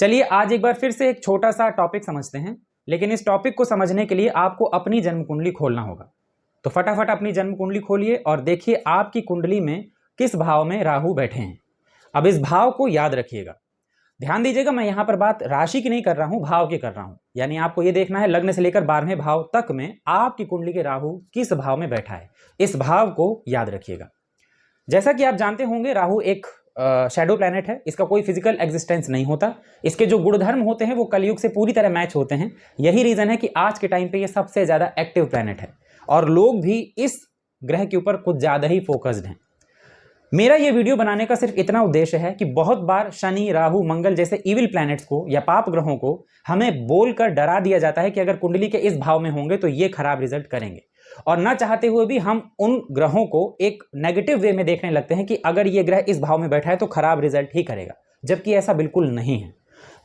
चलिए आज एक बार फिर से एक छोटा सा टॉपिक समझते हैं, लेकिन इस टॉपिक को समझने के लिए आपको अपनी जन्म कुंडली खोलना होगा। तो फटाफट अपनी जन्म कुंडली खोलिए और देखिए आपकी कुंडली में किस भाव में राहु बैठे हैं। अब इस भाव को याद रखिएगा, ध्यान दीजिएगा, मैं यहां पर बात राशि की नहीं कर रहा हूं, भाव की कर रहा हूं। यानी आपको यह देखना है लग्न से लेकर 12वें भाव तक में आपकी कुंडली के राहु किस भाव में बैठा है, इस भाव को याद रखिएगा। जैसा कि आप जानते होंगे, राहु एक शैडो प्लैनेट है, इसका कोई फिजिकल एग्जिस्टेंस नहीं होता। इसके जो गुणधर्म होते हैं वो कलयुग से पूरी तरह मैच होते हैं। यही रीजन है कि आज के टाइम पे ये सबसे ज्यादा एक्टिव प्लैनेट है और लोग भी इस ग्रह के ऊपर कुछ ज्यादा ही फोकस्ड हैं। मेरा ये वीडियो बनाने का सिर्फ इतना उद्देश्य है कि बहुत बार शनि, राहु, मंगल जैसे इविल प्लैनेट्स को या पाप ग्रहों को हमें बोलकर डरा दिया जाता है कि अगर कुंडली के इस भाव में होंगे तो ये खराब रिजल्ट करेंगे, और ना चाहते हुए भी हम उन ग्रहों को एक नेगेटिव वे में देखने लगते हैं कि अगर ये ग्रह इस भाव में बैठा है तो खराब रिजल्ट ही करेगा, जबकि ऐसा बिल्कुल नहीं है।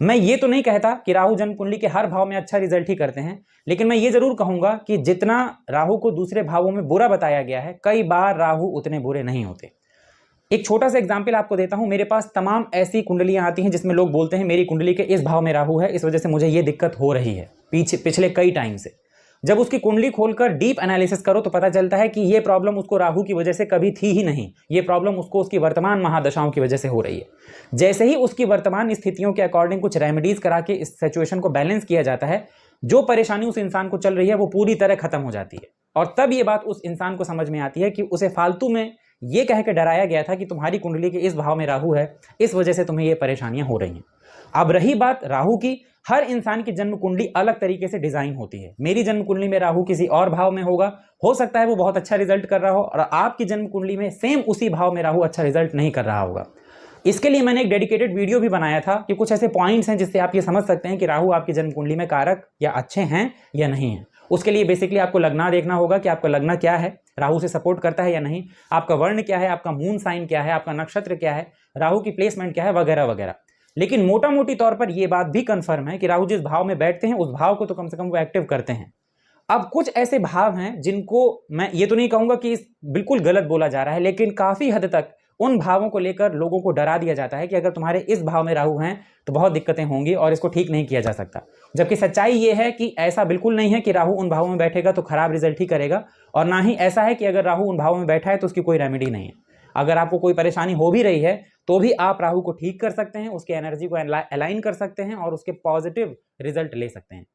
मैं ये तो नहीं कहता कि राहु जन्म कुंडली के हर भाव में अच्छा रिजल्ट ही करते हैं, लेकिन मैं ये जरूर कहूंगा कि जितना राहु को दूसरे भावों में बुरा बताया गया है, कई बार राहु उतने बुरे नहीं होते। एक छोटा सा एग्जाम्पल आपको देता हूं। मेरे पास तमाम ऐसी कुंडलियां आती हैं जिसमें लोग बोलते हैं मेरी कुंडली के इस भाव में राहु है, इस वजह से मुझे ये दिक्कत हो रही है पिछले कई टाइम से। जब उसकी कुंडली खोलकर डीप एनालिसिस करो तो पता चलता है कि ये प्रॉब्लम उसको राहु की वजह से कभी थी ही नहीं, ये प्रॉब्लम उसको उसकी वर्तमान महादशाओं की वजह से हो रही है। जैसे ही उसकी वर्तमान स्थितियों के अकॉर्डिंग कुछ रेमेडीज करा के इस सिचुएशन को बैलेंस किया जाता है, जो परेशानी उस इंसान को चल रही है वो पूरी तरह खत्म हो जाती है। और तब ये बात उस इंसान को समझ में आती है कि उसे फालतू में ये कह के डराया गया था कि तुम्हारी कुंडली के इस भाव में राहु है, इस वजह से तुम्हें ये परेशानियां हो रही हैं। अब रही बात राहु की, हर इंसान की जन्म कुंडली अलग तरीके से डिजाइन होती है। मेरी जन्म कुंडली में राहु किसी और भाव में होगा, हो सकता है वो बहुत अच्छा रिजल्ट कर रहा हो, और आपकी जन्म कुंडली में सेम उसी भाव में राहु अच्छा रिजल्ट नहीं कर रहा होगा। इसके लिए मैंने एक डेडिकेटेड वीडियो भी बनाया था कि कुछ ऐसे पॉइंट्स हैं जिससे आप ये समझ सकते हैं कि राहु आपकी जन्म कुंडली में कारक या अच्छे हैं या नहीं है। उसके लिए बेसिकली आपको लगना देखना होगा कि आपका लगना क्या है, राहु से सपोर्ट करता है या नहीं, आपका वर्ण क्या है, आपका मून साइन क्या है, आपका नक्षत्र क्या है, राहु की प्लेसमेंट क्या है, वगैरह वगैरह। लेकिन मोटा मोटी तौर पर यह बात भी कंफर्म है कि राहु जिस भाव में बैठते हैं उस भाव को तो कम से कम वो एक्टिव करते हैं। अब कुछ ऐसे भाव हैं जिनको मैं ये तो नहीं कहूंगा कि बिल्कुल गलत बोला जा रहा है, लेकिन काफी हद तक उन भावों को लेकर लोगों को डरा दिया जाता है कि अगर तुम्हारे इस भाव में राहु हैं तो बहुत दिक्कतें होंगी और इसको ठीक नहीं किया जा सकता। जबकि सच्चाई ये है कि ऐसा बिल्कुल नहीं है कि राहु उन भावों में बैठेगा तो खराब रिजल्ट ही करेगा, और ना ही ऐसा है कि अगर राहु उन भावों में बैठा है तो उसकी कोई रेमेडी नहीं है। अगर आपको कोई परेशानी हो भी रही है तो भी आप राहु को ठीक कर सकते हैं, उसकी एनर्जी को अलाइन कर सकते हैं और उसके पॉजिटिव रिजल्ट ले सकते हैं।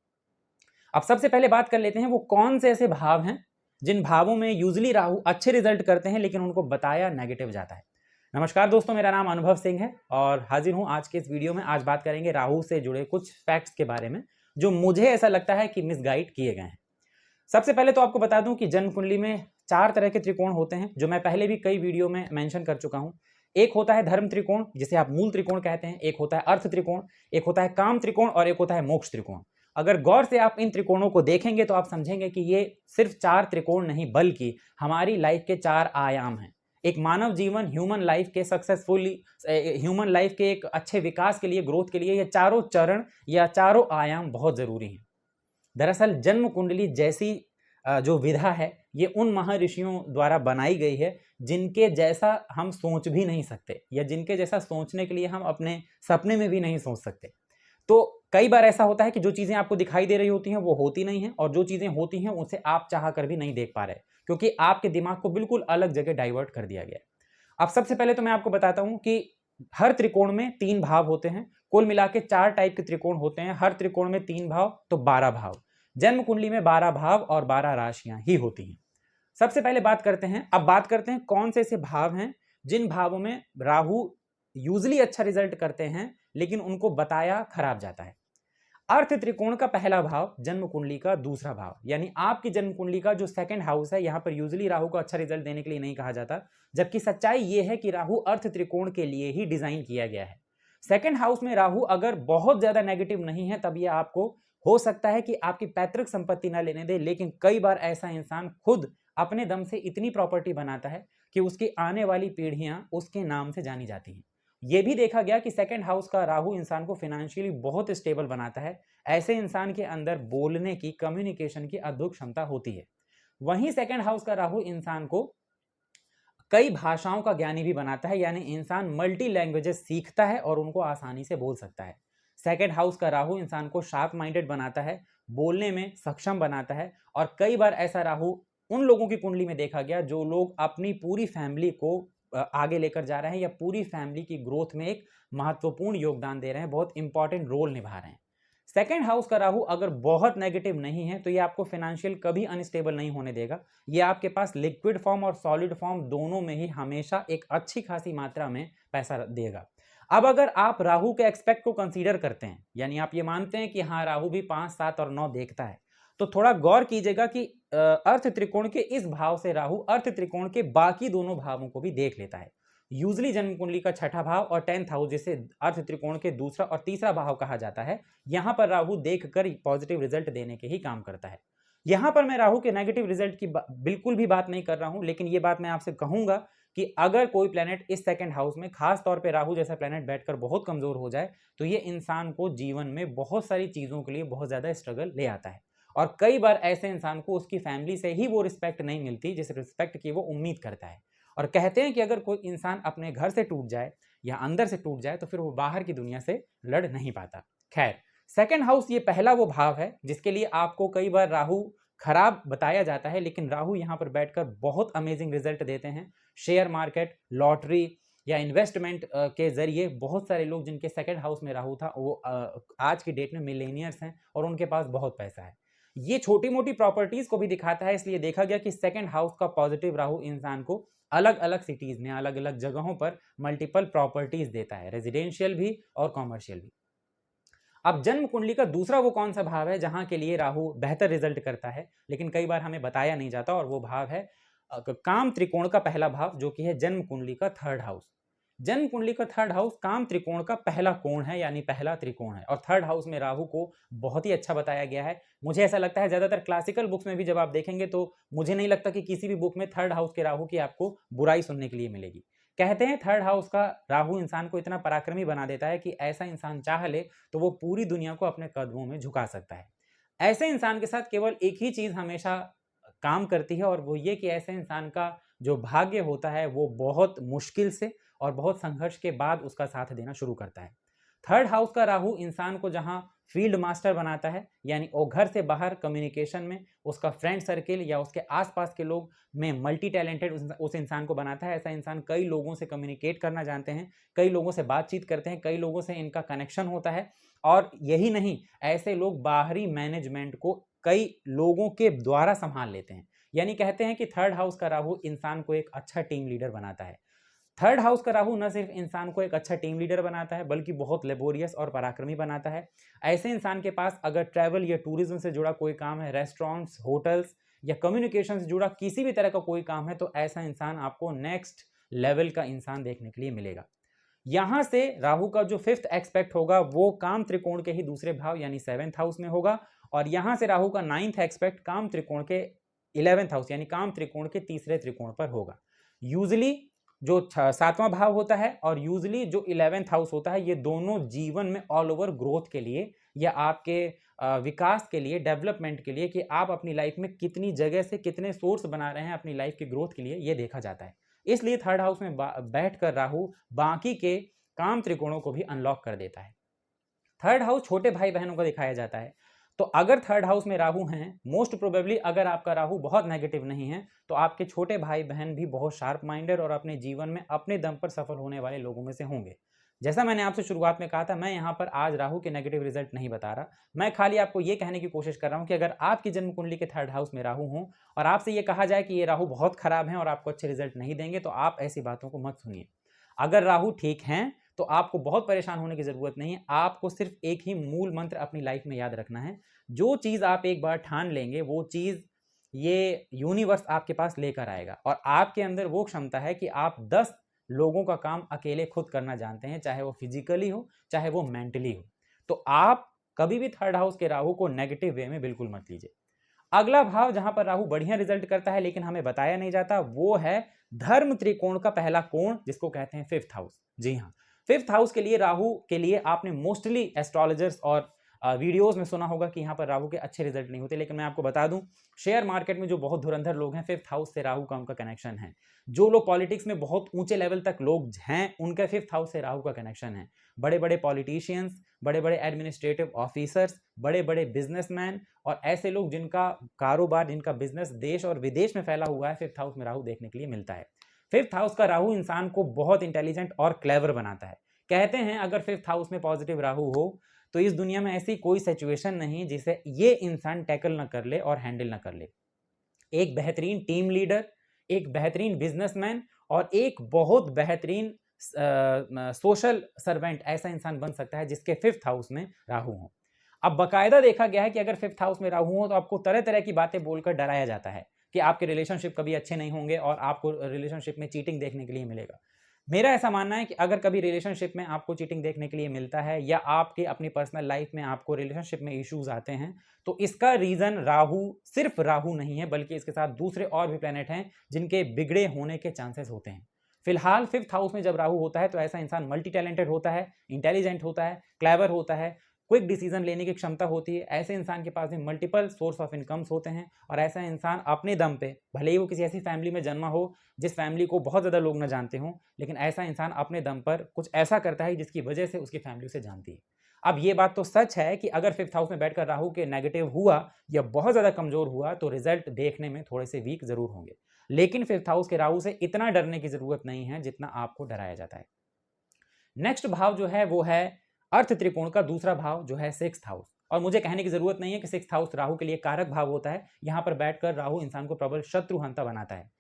अब सबसे पहले बात कर लेते हैं वो कौन से ऐसे भाव हैं जिन भावों में यूजली राहु अच्छे रिजल्ट करते हैं लेकिन उनको बताया नेगेटिव जाता है। नमस्कार दोस्तों, मेरा नाम अनुभव सिंह है और हाजिर हूं आज के इस वीडियो में। आज बात करेंगे राहु से जुड़े कुछ फैक्ट्स के बारे में जो मुझे ऐसा लगता है कि मिसगाइड किए गए हैं। सबसे पहले तो आपको बता दूं कि जन्म कुंडली में 4 तरह के त्रिकोण होते हैं, जो मैं पहले भी कई वीडियो में मेंशन कर चुका हूं। एक होता है धर्म त्रिकोण, जिसे आप मूल त्रिकोण कहते हैं, एक होता है अर्थ त्रिकोण, एक होता है काम त्रिकोण और एक होता है मोक्ष त्रिकोण। अगर गौर से आप इन त्रिकोणों को देखेंगे तो आप समझेंगे कि ये सिर्फ 4 त्रिकोण नहीं बल्कि हमारी लाइफ के 4 आयाम हैं। एक मानव जीवन, ह्यूमन लाइफ के सक्सेसफुली ह्यूमन लाइफ के एक अच्छे विकास के लिए, ग्रोथ के लिए ये चारों चरण या चारों आयाम बहुत जरूरी हैं। दरअसल जन्म कुंडली जैसी जो विधा है ये उन महर्षियों द्वारा बनाई गई है जिनके जैसा हम सोच भी नहीं सकते, या जिनके जैसा सोचने के लिए हम अपने सपने में भी नहीं सोच सकते। तो कई बार ऐसा होता है कि जो चीजें आपको दिखाई दे रही होती हैं वो होती नहीं है, और जो चीजें होती हैं उसे आप चाह कर भी नहीं देख पा रहे, क्योंकि आपके दिमाग को बिल्कुल अलग जगह डाइवर्ट कर दिया गया। अब सबसे पहले तो मैं आपको बताता हूं कि हर त्रिकोण में 3 भाव होते हैं। कुल मिला के 4 टाइप के त्रिकोण होते हैं, हर त्रिकोण में 3 भाव, तो 12 भाव। जन्म कुंडली में 12 भाव और 12 राशियां ही होती हैं। सबसे पहले बात करते हैं कौन से ऐसे भाव हैं जिन भावों में राहु यूजली अच्छा रिजल्ट करते हैं लेकिन उनको बताया खराब जाता है। अर्थ त्रिकोण का पहला भाव, जन्म कुंडली का दूसरा भाव, यानी आपकी जन्म कुंडली का जो सेकंड हाउस है, यहां पर यूजली राहु को अच्छा रिजल्ट देने के लिए नहीं कहा जाता, जबकि सच्चाई यह है कि राहु अर्थ त्रिकोण के लिए ही डिजाइन किया गया है। सेकंड हाउस में राहु अगर बहुत ज्यादा नेगेटिव नहीं है तब यह आपको हो सकता है कि आपकी पैतृक संपत्ति ना लेने दे, लेकिन कई बार ऐसा इंसान खुद अपने दम से इतनी प्रॉपर्टी बनाता है कि उसकी आने वाली पीढ़ियां उसके नाम से जानी जाती हैं। यह भी देखा गया कि सेकंड हाउस का राहु इंसान को फाइनेंशियली बहुत स्टेबल बनाता है। ऐसे इंसान के अंदर बोलने की, कम्युनिकेशन की अद्भुत क्षमता होती है। वहीं सेकंड हाउस का राहु इंसान को कई भाषाओं का ज्ञानी भी बनाता है, यानी इंसान मल्टी लैंग्वेजेस सीखता है और उनको आसानी से बोल सकता है। सेकंड हाउस का राहु इंसान को शार्प माइंडेड बनाता है, बोलने में सक्षम बनाता है, और कई बार ऐसा राहु उन लोगों की कुंडली में देखा गया जो लोग अपनी पूरी फैमिली को आगे लेकर जा रहे हैं या पूरी फैमिली की ग्रोथ में एक महत्वपूर्ण योगदान दे रहे हैं, बहुत इंपॉर्टेंट रोल निभा रहे हैं। सेकेंड हाउस का राहु अगर बहुत नेगेटिव नहीं है तो ये आपको फाइनेंशियल कभी अनस्टेबल नहीं होने देगा। ये आपके पास लिक्विड फॉर्म और सॉलिड फॉर्म दोनों में ही हमेशा एक अच्छी खासी मात्रा में पैसा देगा। अब अगर आप राहु के एक्सपेक्ट को कंसीडर करते हैं, यानी आप ये मानते हैं कि हाँ राहु भी 5, 7 और 9 देखता है, तो थोड़ा गौर कीजिएगा कि अर्थ त्रिकोण के इस भाव से राहु अर्थ त्रिकोण के बाकी दोनों भावों को भी देख लेता है। यूजली जन्म कुंडली का छठा भाव और 10th हाउस, जिसे अर्थ त्रिकोण के दूसरा और तीसरा भाव कहा जाता है, यहां पर राहु देखकर पॉजिटिव रिजल्ट देने के ही काम करता है। यहां पर मैं राहु के नेगेटिव रिजल्ट की बिल्कुल भी बात नहीं कर रहा हूं, लेकिन यह बात मैं आपसे कहूंगा कि अगर कोई प्लेनेट इस सेकंड हाउस में, खास तौर पे राहु जैसा प्लेनेट बैठकर बहुत कमजोर हो जाए, तो ये इंसान को जीवन में बहुत सारी चीजों के लिए बहुत ज्यादा स्ट्रगल ले आता है। और कई बार ऐसे इंसान को उसकी फैमिली से ही वो रिस्पेक्ट नहीं मिलती जिस रिस्पेक्ट की वो उम्मीद करता है। और कहते हैं कि अगर कोई इंसान अपने घर से टूट जाए या अंदर से टूट जाए तो फिर वो बाहर की दुनिया से लड़ नहीं पाता। खैर, सेकंड हाउस ये पहला वो भाव है जिसके लिए आपको कई बार राहु खराब बताया जाता है, लेकिन राहु यहाँ पर बैठकर बहुत अमेजिंग रिजल्ट देते हैं। शेयर मार्केट, लॉटरी या इन्वेस्टमेंट के जरिए बहुत सारे लोग जिनके सेकंड हाउस में राहु था वो आज की डेट में मिलेनियर्स हैं और उनके पास बहुत पैसा है। ये छोटी मोटी प्रॉपर्टीज को भी दिखाता है, इसलिए देखा गया कि सेकंड हाउस का पॉजिटिव राहु इंसान को अलग अलग सिटीज में, अलग अलग जगहों पर मल्टीपल प्रॉपर्टीज देता है, रेजिडेंशियल भी और कॉमर्शियल भी। अब जन्म कुंडली का दूसरा वो कौन सा भाव है जहां के लिए राहु बेहतर रिजल्ट करता है, लेकिन कई बार हमें बताया नहीं जाता, और वो भाव है काम त्रिकोण का पहला भाव, जो कि है जन्म कुंडली का थर्ड हाउस। जन्म कुंडली का थर्ड हाउस काम त्रिकोण का पहला कोण है, यानी पहला त्रिकोण है, और थर्ड हाउस में राहु को बहुत ही अच्छा बताया गया है। मुझे ऐसा लगता है ज्यादातर क्लासिकल बुक्स में भी जब आप देखेंगे तो मुझे नहीं लगता कि किसी भी बुक में थर्ड हाउस के राहु की आपको बुराई सुनने के लिए मिलेगी। कहते हैं थर्ड हाउस का राहु इंसान को इतना पराक्रमी बना देता है कि ऐसा इंसान चाह ले तो वो पूरी दुनिया को अपने कदमों में झुका सकता है। ऐसे इंसान के साथ केवल एक ही चीज हमेशा काम करती है, और वो ये कि ऐसे इंसान का जो भाग्य होता है वो बहुत मुश्किल से और बहुत संघर्ष के बाद उसका साथ देना शुरू करता है। थर्ड हाउस का राहु इंसान को जहां फील्ड मास्टर बनाता है, यानी वो घर से बाहर कम्युनिकेशन में उसका फ्रेंड सर्किल या उसके आसपास के लोग में मल्टी टैलेंटेड उस इंसान को बनाता है। ऐसा इंसान कई लोगों से कम्युनिकेट करना जानते हैं, कई लोगों से बातचीत करते हैं, कई लोगों से इनका कनेक्शन होता है, और यही नहीं, ऐसे लोग बाहरी मैनेजमेंट को कई लोगों के द्वारा संभाल लेते हैं। यानी कहते हैं कि थर्ड हाउस का राहु इंसान को एक अच्छा टीम लीडर बनाता है। थर्ड हाउस का राहु न सिर्फ इंसान को एक अच्छा टीम लीडर बनाता है बल्कि बहुत लेबोरियस और पराक्रमी बनाता है। ऐसे इंसान के पास अगर ट्रैवल या टूरिज्म से जुड़ा कोई काम है, रेस्टोरेंट्स, होटल्स या कम्युनिकेशन से जुड़ा किसी भी तरह का कोई काम है, तो ऐसा इंसान आपको नेक्स्ट लेवल का इंसान देखने के लिए मिलेगा। यहां से राहु का जो फिफ्थ एक्सपेक्ट होगा वो काम त्रिकोण के ही दूसरे भाव यानी 7th हाउस में होगा, और यहां से राहु का 9th एक्सपेक्ट काम त्रिकोण के 11th हाउस यानी काम त्रिकोण के तीसरे त्रिकोण पर होगा। यूजली जो 7वां भाव होता है और यूजली जो 11th हाउस होता है, ये दोनों जीवन में ऑल ओवर ग्रोथ के लिए या आपके विकास के लिए, डेवलपमेंट के लिए, कि आप अपनी लाइफ में कितनी जगह से कितने सोर्स बना रहे हैं अपनी लाइफ की ग्रोथ के लिए, ये देखा जाता है। इसलिए थर्ड हाउस में बैठकर राहु बाकी के काम त्रिकोणों को भी अनलॉक कर देता है। थर्ड हाउस छोटे भाई बहनों का दिखाया जाता है, तो अगर थर्ड हाउस में राहु हैं, मोस्ट प्रोबेबली अगर आपका राहु बहुत नेगेटिव नहीं है तो आपके छोटे भाई बहन भी बहुत शार्प माइंडेड और अपने जीवन में अपने दम पर सफल होने वाले लोगों में से होंगे। जैसा मैंने आपसे शुरुआत में कहा था, मैं यहाँ पर आज राहु के नेगेटिव रिजल्ट नहीं बता रहा, मैं खाली आपको ये कहने की कोशिश कर रहा हूँ कि अगर आपकी जन्म कुंडली के थर्ड हाउस में राहु हो और आपसे ये कहा जाए कि ये राहु बहुत खराब है और आपको अच्छे रिजल्ट नहीं देंगे, तो आप ऐसी बातों को मत सुनिए। अगर राहु ठीक हैं तो आपको बहुत परेशान होने की जरूरत नहीं है। आपको सिर्फ एक ही मूल मंत्र अपनी लाइफ में याद रखना है, जो चीज आप एक बार ठान लेंगे वो चीज ये यूनिवर्स आपके पास लेकर आएगा, और आपके अंदर वो क्षमता है कि आप 10 लोगों का काम अकेले खुद करना जानते हैं, चाहे वो फिजिकली हो चाहे वो मेंटली हो। तो आप कभी भी थर्ड हाउस के राहु को नेगेटिव वे में बिल्कुल मत लीजिए। अगला भाव जहां पर राहु बढ़िया रिजल्ट करता है लेकिन हमें बताया नहीं जाता, वो है धर्म त्रिकोण का पहला कोण, जिसको कहते हैं फिफ्थ हाउस। जी हाँ, फिफ्थ हाउस के लिए राहु के लिए आपने मोस्टली एस्ट्रोलॉजर्स और वीडियोस में सुना होगा कि यहाँ पर राहु के अच्छे रिजल्ट नहीं होते, लेकिन मैं आपको बता दूं, शेयर मार्केट में जो बहुत धुरंधर लोग हैं, फिफ्थ हाउस से राहु का उनका कनेक्शन है। जो लोग पॉलिटिक्स में बहुत ऊंचे लेवल तक लोग हैं, उनका फिफ्थ हाउस से राहु का कनेक्शन है। बड़े बड़े पॉलिटिशियंस, बड़े बड़े एडमिनिस्ट्रेटिव ऑफिसर्स, बड़े बड़े बिजनेसमैन और ऐसे लोग जिनका कारोबार, जिनका बिजनेस देश और विदेश में फैला हुआ है, फिफ्थ हाउस में राहु देखने के लिए मिलता है। फिफ्थ हाउस का राहु इंसान को बहुत इंटेलिजेंट और क्लेवर बनाता है। कहते हैं अगर फिफ्थ हाउस में पॉजिटिव राहु हो तो इस दुनिया में ऐसी कोई सिचुएशन नहीं जिसे ये इंसान टैकल ना कर ले और हैंडल ना कर ले। एक बेहतरीन टीम लीडर, एक बेहतरीन बिजनेसमैन और एक बहुत बेहतरीन सोशल सर्वेंट ऐसा इंसान बन सकता है जिसके फिफ्थ हाउस में राहु हो। अब बकायदा देखा गया है कि अगर फिफ्थ हाउस में राहु हो तो आपको तरह तरह की बातें बोलकर डराया जाता है कि आपके रिलेशनशिप कभी अच्छे नहीं होंगे और आपको रिलेशनशिप में चीटिंग देखने के लिए मिलेगा। मेरा ऐसा मानना है कि अगर कभी रिलेशनशिप में आपको चीटिंग देखने के लिए मिलता है या आपके अपनी पर्सनल लाइफ में आपको रिलेशनशिप में इश्यूज आते हैं तो इसका रीजन राहु, सिर्फ राहु नहीं है बल्कि इसके साथ दूसरे और भी प्लैनेट हैं जिनके बिगड़े होने के चांसेस होते हैं। फिलहाल फिफ्थ हाउस में जब राहु होता है तो ऐसा इंसान मल्टी टैलेंटेड होता है, इंटेलिजेंट होता है, क्लेवर होता है, क्विक डिसीजन लेने की क्षमता होती है। ऐसे इंसान के पास में मल्टीपल सोर्स ऑफ इनकम्स होते हैं और ऐसा इंसान अपने दम पे, भले ही वो किसी ऐसी फैमिली में जन्मा हो जिस फैमिली को बहुत ज़्यादा लोग ना जानते हों, लेकिन ऐसा इंसान अपने दम पर कुछ ऐसा करता है जिसकी वजह से उसकी फैमिली उसे जानती है। अब ये बात तो सच है कि अगर फिफ्थ हाउस में बैठकर राहु के नेगेटिव हुआ या बहुत ज़्यादा कमजोर हुआ तो रिजल्ट देखने में थोड़े से वीक जरूर होंगे, लेकिन फिफ्थ हाउस के राहु से इतना डरने की जरूरत नहीं है जितना आपको डराया जाता है। नेक्स्ट भाव जो है वो है अर्थ त्रिकोण का दूसरा भाव जो है सिक्स्थ हाउस। और मुझे कहने की जरूरत नहीं है कि सिक्स्थ हाउस राहु के लिए कारक भाव होता है। यहां पर बैठकर राहु इंसान को प्रबल शत्रुहंता बनाता है।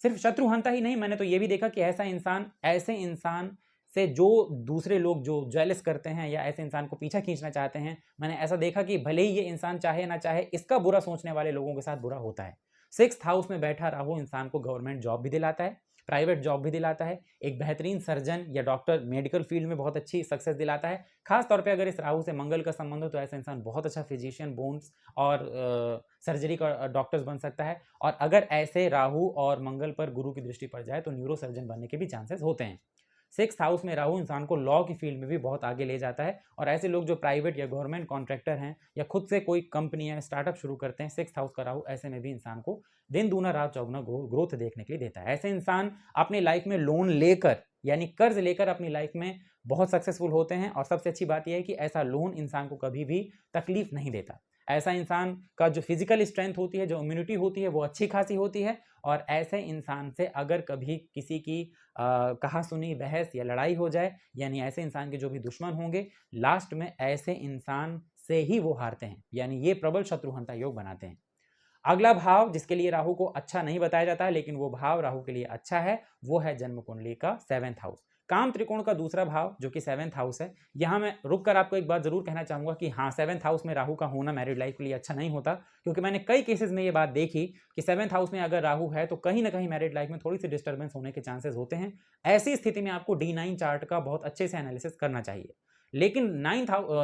सिर्फ शत्रुहंता ही नहीं, मैंने तो ये भी देखा कि ऐसे इंसान से जो दूसरे लोग जो जेलस करते हैं या ऐसे इंसान को पीछा खींचना चाहते हैं, मैंने ऐसा देखा कि भले ही ये इंसान चाहे ना चाहे इसका बुरा सोचने वाले लोगों के साथ बुरा होता है। सिक्स्थ हाउस में बैठा राहु इंसान को गवर्नमेंट जॉब भी दिलाता है, प्राइवेट जॉब भी दिलाता है, एक बेहतरीन सर्जन या डॉक्टर मेडिकल फील्ड में बहुत अच्छी सक्सेस दिलाता है। खास तौर पे अगर इस राहु से मंगल का संबंध हो तो ऐसा इंसान बहुत अच्छा फिजिशियन, बोन्स और सर्जरी का डॉक्टर्स बन सकता है। और अगर ऐसे राहु और मंगल पर गुरु की दृष्टि पड़ जाए तो न्यूरो सर्जन बनने के भी चांसेस होते हैं। सिक्स्थ हाउस में राहु इंसान को लॉ की फील्ड में भी बहुत आगे ले जाता है और ऐसे लोग जो प्राइवेट या गवर्नमेंट कॉन्ट्रैक्टर हैं या खुद से कोई कंपनी या स्टार्टअप शुरू करते हैं, सिक्स्थ हाउस का राहु ऐसे में भी इंसान को दिन दूना रात चौगुना ग्रोथ देखने के लिए देता है। ऐसे इंसान अपनी लाइफ में लोन लेकर यानी कर्ज लेकर अपनी लाइफ में बहुत सक्सेसफुल होते हैं और सबसे अच्छी बात यह है कि ऐसा लोन इंसान को कभी भी तकलीफ नहीं देता। ऐसा इंसान का जो फिजिकल स्ट्रेंथ होती है, जो इम्यूनिटी होती है वो अच्छी खासी होती है और ऐसे इंसान से अगर कभी किसी की कहा सुनी बहस या लड़ाई हो जाए, यानी ऐसे इंसान के जो भी दुश्मन होंगे लास्ट में ऐसे इंसान से ही वो हारते हैं, यानी ये प्रबल शत्रुहंता योग बनाते हैं। अगला भाव जिसके लिए राहु को अच्छा नहीं बताया जाता है लेकिन वो भाव राहु के लिए अच्छा है, वो है जन्म कुंडली का सेवेंथ हाउस, काम त्रिकोण का दूसरा भाव जो कि सेवेंथ हाउस है। यहां मैं रुक कर आपको एक बात जरूर कहना चाहूंगा कि हाँ, सेवेंथ हाउस में राहु का होना मैरिड लाइफ के लिए अच्छा नहीं होता, क्योंकि मैंने कई केसेस में ये बात देखी कि सेवेंथ हाउस में अगर राहु है तो कहीं ना कहीं मैरिड लाइफ में थोड़ी सी डिस्टर्बेंस होने के चांसेस होते हैं। ऐसी स्थिति में आपको D9 चार्ट का बहुत अच्छे से एनालिसिस करना चाहिए। लेकिन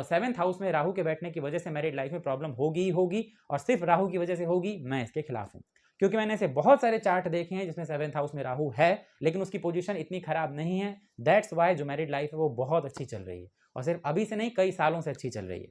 सेवेंथ हाउस में राहु के बैठने की वजह से मैरिड लाइफ में प्रॉब्लम होगी ही होगी और सिर्फ राहु की वजह से होगी, मैं इसके खिलाफ हूं। क्योंकि मैंने ऐसे बहुत सारे चार्ट देखे हैं जिसमें सेवेंथ हाउस में राहु है लेकिन उसकी पोजीशन इतनी खराब नहीं है। दैट्स वाई जो मैरिड लाइफ है वो बहुत अच्छी चल रही है और सिर्फ अभी से नहीं, कई सालों से अच्छी चल रही है।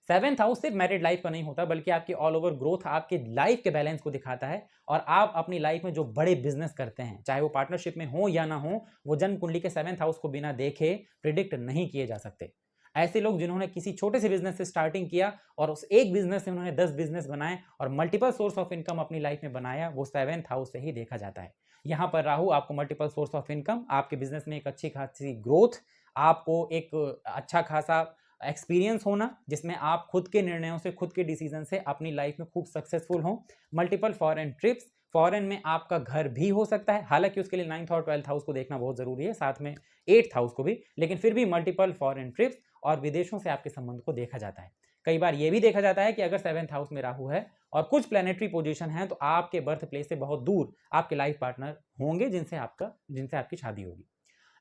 सेवेंथ हाउस सिर्फ मैरिड लाइफ का नहीं होता बल्कि आपकी ऑल ओवर ग्रोथ, आपके लाइफ के बैलेंस को दिखाता है। और आप अपनी लाइफ में जो बड़े बिजनेस करते हैं, चाहे वो पार्टनरशिप में हो या ना हो, वो जन्म कुंडली के सेवेंथ हाउस को बिना देखे प्रिडिक्ट नहीं किए जा सकते। ऐसे लोग जिन्होंने किसी छोटे से बिजनेस से स्टार्टिंग किया और उस एक बिजनेस से उन्होंने 10 बिजनेस बनाए और मल्टीपल सोर्स ऑफ इनकम अपनी लाइफ में बनाया, वो सेवेंथ हाउस से ही देखा जाता है। यहाँ पर राहु आपको मल्टीपल सोर्स ऑफ इनकम, आपके बिजनेस में एक अच्छी खासी ग्रोथ, आपको एक अच्छा खासा एक्सपीरियंस होना जिसमें आप खुद के निर्णयों से, खुद के डिसीजन से अपनी लाइफ में खूब सक्सेसफुल हो, मल्टीपल फॉरेन ट्रिप्स, फॉरेन में आपका घर भी हो सकता है, हालांकि उसके लिए 9th और 12th हाउस को देखना बहुत जरूरी है, साथ में 8th हाउस को भी, लेकिन फिर भी मल्टीपल फॉरेन ट्रिप्स और विदेशों से आपके संबंध को देखा जाता है। कई बार यह भी देखा जाता है कि अगर 7th हाउस में राहु है और कुछ प्लैनेटरी पोजीशन है तो आपके बर्थ प्लेस से बहुत दूर आपके लाइफ पार्टनर होंगे जिनसे आपकी शादी होगी।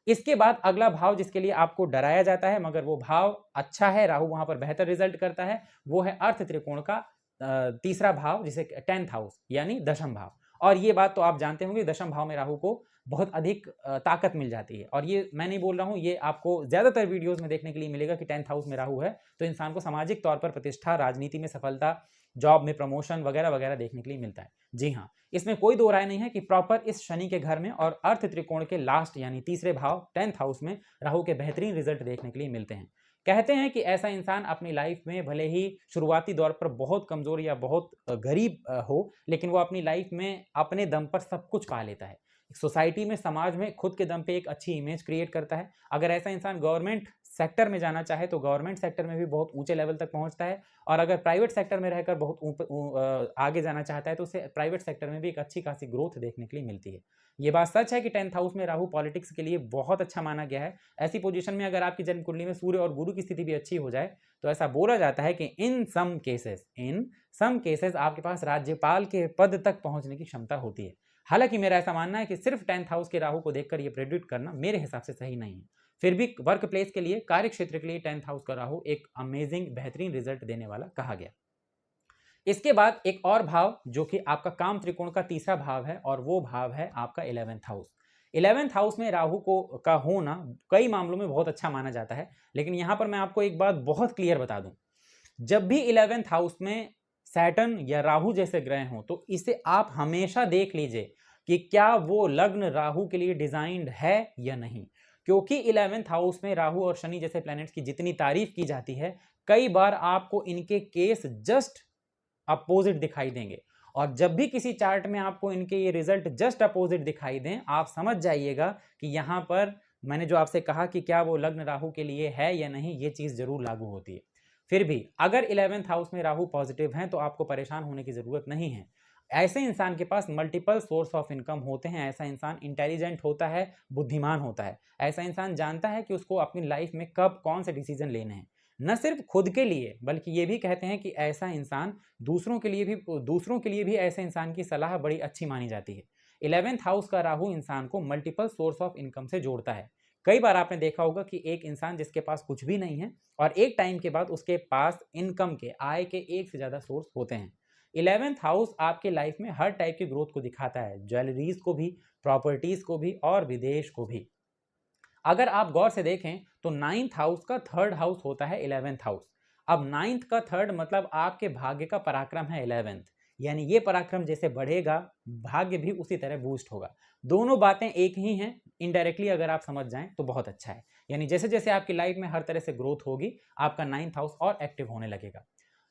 इसके बाद अगला भाव जिसके लिए आपको डराया जाता है मगर वो भाव अच्छा है, राहु वहां पर बेहतर रिजल्ट करता है, वो है अर्थ त्रिकोण का तीसरा भाव जिसे 10th हाउस यानी दशम भाव। और ये बात तो आप जानते होंगे, दशम भाव में राहु को बहुत अधिक ताकत मिल जाती है। और ये मैं नहीं बोल रहा हूँ, ये आपको ज्यादातर वीडियोस में देखने के लिए मिलेगा कि 10th हाउस में राहु है तो इंसान को सामाजिक तौर पर प्रतिष्ठा, राजनीति में सफलता, जॉब में प्रमोशन वगैरह वगैरह देखने के लिए मिलता है। जी हाँ, इसमें कोई दो राय नहीं है कि प्रॉपर इस शनि के घर में और अर्थ त्रिकोण के लास्ट यानी तीसरे भाव 10th हाउस में राहु के बेहतरीन रिजल्ट देखने के लिए मिलते हैं। कहते हैं कि ऐसा इंसान अपनी लाइफ में भले ही शुरुआती दौर पर बहुत कमजोर या बहुत गरीब हो, लेकिन वो अपनी लाइफ में अपने दम पर सब कुछ पा लेता है। सोसाइटी में, समाज में खुद के दम पे एक अच्छी इमेज क्रिएट करता है। अगर ऐसा इंसान गवर्नमेंट सेक्टर में जाना चाहे तो गवर्नमेंट सेक्टर में भी बहुत ऊंचे लेवल तक पहुंचता है, और अगर प्राइवेट सेक्टर में रहकर बहुत आगे जाना चाहता है तो उसे प्राइवेट सेक्टर में भी एक अच्छी खासी ग्रोथ देखने के लिए मिलती है। ये बात सच है कि 10th हाउस में राहु पॉलिटिक्स के लिए बहुत अच्छा माना गया है। ऐसी पोजीशन में अगर आपकी जन्म कुंडली में सूर्य और गुरु की स्थिति भी अच्छी हो जाए तो ऐसा बोला जाता है कि इन सम केसेस आपके पास राज्यपाल के पद तक पहुंचने की क्षमता होती है। हालांकि मेरा ऐसा मानना है कि सिर्फ 10th हाउस के राहु को देखकर यह प्रेडिक्ट करना मेरे हिसाब से सही नहीं है। फिर भी वर्क प्लेस के लिए, कार्य क्षेत्र के लिए 10th हाउस का राहु एक अमेजिंग, बेहतरीन रिजल्ट देने वाला कहा गया। इसके बाद एक और भाव जो कि आपका काम त्रिकोण का तीसरा भाव है, और वो भाव है आपका 11th हाउस। 11th हाउस में राहु का होना कई मामलों में बहुत अच्छा माना जाता है, लेकिन यहां पर मैं आपको एक बात बहुत क्लियर बता दूं, जब भी 11th हाउस में सैटर्न या राहु जैसे ग्रह हों तो इसे आप हमेशा देख लीजिए कि क्या वो लग्न राहु के लिए डिजाइंड है या नहीं। क्योंकि 11th हाउस में राहु और शनि जैसे प्लैनेट्स की जितनी तारीफ की जाती है, कई बार आपको इनके केस जस्ट अपोजिट दिखाई देंगे। और जब भी किसी चार्ट में आपको इनके ये रिजल्ट जस्ट अपोजिट दिखाई दें, आप समझ जाइएगा कि यहां पर मैंने जो आपसे कहा कि क्या वो लग्न राहु के लिए है या नहीं, ये चीज जरूर लागू होती है। फिर भी अगर 11th हाउस में राहु पॉजिटिव हैं तो आपको परेशान होने की जरूरत नहीं है। ऐसे इंसान के पास मल्टीपल सोर्स ऑफ इनकम होते हैं। ऐसा इंसान इंटेलिजेंट होता है, बुद्धिमान होता है। ऐसा इंसान जानता है कि उसको अपनी लाइफ में कब कौन से डिसीजन लेने हैं, न सिर्फ खुद के लिए बल्कि ये भी कहते हैं कि ऐसा इंसान दूसरों के लिए भी ऐसे इंसान की सलाह बड़ी अच्छी मानी जाती है। 11th हाउस का राहु इंसान को मल्टीपल सोर्स ऑफ इनकम से जोड़ता है। कई बार आपने देखा होगा कि एक इंसान जिसके पास कुछ भी नहीं है और एक टाइम के बाद उसके पास इनकम के, आय के एक से ज्यादा सोर्स होते हैं। 11th हाउस आपके लाइफ में हर टाइप की ग्रोथ को दिखाता है, ज्वेलरीज को भी, प्रॉपर्टीज को भी और विदेश को भी। अगर आप गौर से देखें तो 9th हाउस का 3rd हाउस होता है 11th हाउस। अब 9th का 3rd मतलब आपके भाग्य का पराक्रम है 11th, यानी ये पराक्रम जैसे बढ़ेगा भाग्य भी उसी तरह बूस्ट होगा। दोनों बातें एक ही हैं, इनडायरेक्टली अगर आप समझ जाएं तो बहुत अच्छा है। यानी जैसे जैसे आपकी लाइफ में हर तरह से ग्रोथ होगी, आपका 9th हाउस और एक्टिव होने लगेगा।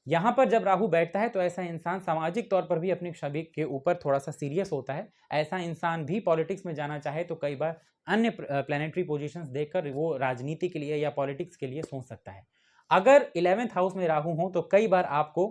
यहां पर जब राहु बैठता है तो ऐसा इंसान सामाजिक तौर पर भी अपनी छवि के ऊपर थोड़ा सा सीरियस होता है। ऐसा इंसान भी पॉलिटिक्स में जाना चाहे तो कई बार अन्य प्लैनेटरी पोजीशंस देखकर वो राजनीति के लिए या पॉलिटिक्स के लिए सोच सकता है। अगर 11th हाउस में राहु हो तो कई बार आपको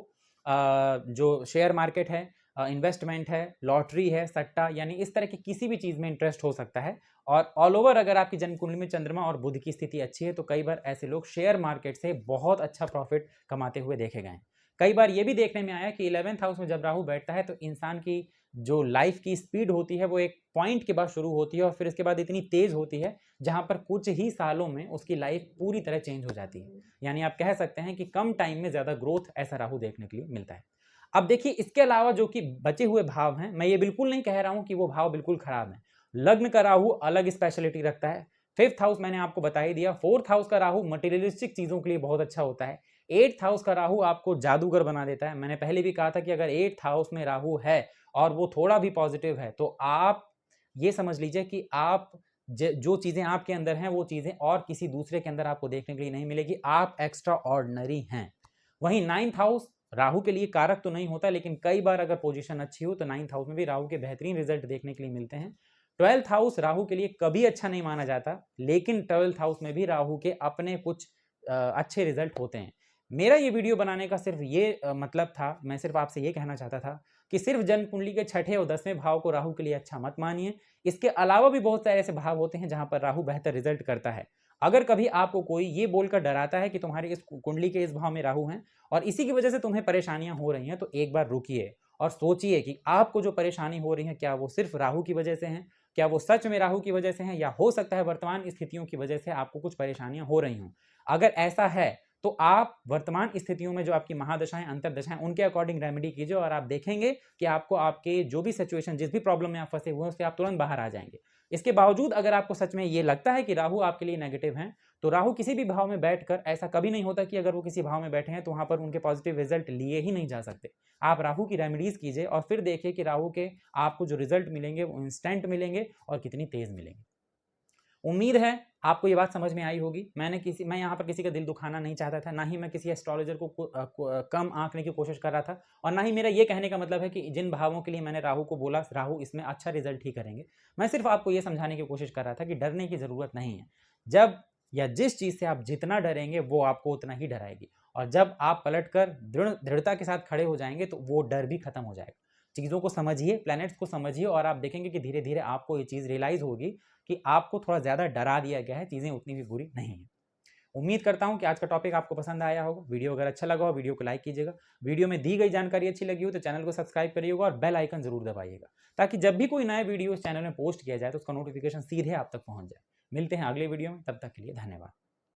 जो शेयर मार्केट है, इन्वेस्टमेंट है, लॉटरी है, सट्टा, यानी इस तरह की किसी भी चीज में इंटरेस्ट हो सकता है। और ऑल ओवर अगर आपकी जन्म कुंडली में चंद्रमा और बुध की स्थिति अच्छी है तो कई बार ऐसे लोग शेयर मार्केट से बहुत अच्छा प्रॉफिट कमाते हुए देखे गए। कई बार ये भी देखने में आया कि 11th हाउस में जब राहु बैठता है तो इंसान की जो लाइफ की स्पीड होती है वो एक पॉइंट के बाद शुरू होती है और फिर इसके बाद इतनी तेज होती है जहां पर कुछ ही सालों में उसकी लाइफ पूरी तरह चेंज हो जाती है। यानी आप कह सकते हैं कि कम टाइम में ज्यादा ग्रोथ ऐसा राहु देखने के लिए मिलता है। अब देखिए, इसके अलावा जो कि बचे हुए भाव हैं, मैं ये बिल्कुल नहीं कह रहा हूं कि वो भाव बिल्कुल खराब है। लग्न का राहु अलग स्पेशलिटी रखता है। 5th हाउस मैंने आपको बता ही दिया। 4th हाउस का राहु मटेरियलिस्टिक चीजों के लिए बहुत अच्छा होता है। 8th हाउस का राहु आपको जादूगर बना देता है। मैंने पहले भी कहा था कि अगर 8th हाउस में राहु है और वो थोड़ा भी पॉजिटिव है तो आप ये समझ लीजिए कि आप जो चीजें आपके अंदर हैं वो चीजें और किसी दूसरे के अंदर आपको देखने के लिए नहीं मिलेगी। आप एक्स्ट्रा ऑर्डिनरी हैं। वहीं 9th हाउस राहु के लिए कारक तो नहीं होता, लेकिन कई बार अगर पोजीशन अच्छी हो तो 9th हाउस में भी राहु के बेहतरीन रिजल्ट देखने के लिए मिलते हैं। 12th हाउस राहु के लिए कभी अच्छा नहीं माना जाता, लेकिन 12th हाउस में भी राहु के अपने कुछ अच्छे रिजल्ट होते हैं। मेरा ये वीडियो बनाने का सिर्फ ये मतलब था, मैं सिर्फ आपसे ये कहना चाहता था कि सिर्फ जन्म कुंडली के 6ठे और 10वें भाव को राहु के लिए अच्छा मत मानिए। इसके अलावा भी बहुत सारे ऐसे भाव होते हैं जहां पर राहु बेहतर रिजल्ट करता है। अगर कभी आपको कोई ये बोलकर डराता है कि तुम्हारे इस कुंडली के इस भाव में राहु हैं और इसी की वजह से तुम्हें परेशानियां हो रही हैं, तो एक बार रुकिए और सोचिए कि आपको जो परेशानी हो रही है क्या वो सिर्फ राहु की वजह से है, क्या वो सच में राहु की वजह से है, या हो सकता है वर्तमान स्थितियों की वजह से आपको कुछ परेशानियां हो रही हों। अगर ऐसा है तो आप वर्तमान स्थितियों में जो आपकी महादशाएं, अंतरदशाएं, उनके अकॉर्डिंग रेमेडी कीजिए और आप देखेंगे कि आपको आपके जो भी सिचुएशन, जिस भी प्रॉब्लम में आप फंसे हुए हैं उससे आप तुरंत बाहर आ जाएंगे। इसके बावजूद अगर आपको सच में ये लगता है कि राहु आपके लिए नेगेटिव हैं, तो राहु किसी भी भाव में बैठकर, ऐसा कभी नहीं होता कि अगर वो किसी भाव में बैठे हैं तो वहां पर उनके पॉजिटिव रिजल्ट लिए ही नहीं जा सकते। आप राहु की रेमेडीज कीजिए और फिर देखिए कि राहु के आपको जो रिजल्ट मिलेंगे वो इंस्टेंट मिलेंगे और कितनी तेज मिलेंगे। उम्मीद है आपको ये बात समझ में आई होगी। मैं यहाँ पर किसी का दिल दुखाना नहीं चाहता था, ना ही मैं किसी एस्ट्रोलॉजर को कम आंकने की कोशिश कर रहा था, और ना ही मेरा ये कहने का मतलब है कि जिन भावों के लिए मैंने राहु को बोला राहु इसमें अच्छा रिजल्ट ही करेंगे। मैं सिर्फ आपको ये समझाने की कोशिश कर रहा था कि डरने की ज़रूरत नहीं है। जब या जिस चीज़ से आप जितना डरेंगे वो आपको उतना ही डराएगी, और जब आप पलटकर दृढ़ता के साथ खड़े हो जाएंगे तो वो डर भी खत्म हो जाएगा। चीज़ों को समझिए, प्लैनेट्स को समझिए, और आप देखेंगे कि धीरे धीरे आपको ये चीज़ रियलाइज़ होगी कि आपको थोड़ा ज़्यादा डरा दिया गया है, चीज़ें उतनी भी बुरी नहीं है। उम्मीद करता हूं कि आज का टॉपिक आपको पसंद आया होगा। वीडियो अगर अच्छा लगा हो वीडियो को लाइक कीजिएगा, वीडियो में दी गई जानकारी अच्छी लगी हो तो चैनल को सब्सक्राइब करिएगा और बेल आइकन जरूर दबाइएगा, ताकि जब भी कोई नया वीडियो इस चैनल में पोस्ट किया जाए तो उसका नोटिफिकेशन सीधे आप तक पहुंच जाए। मिलते हैं अगले वीडियो में, तब तक के लिए धन्यवाद।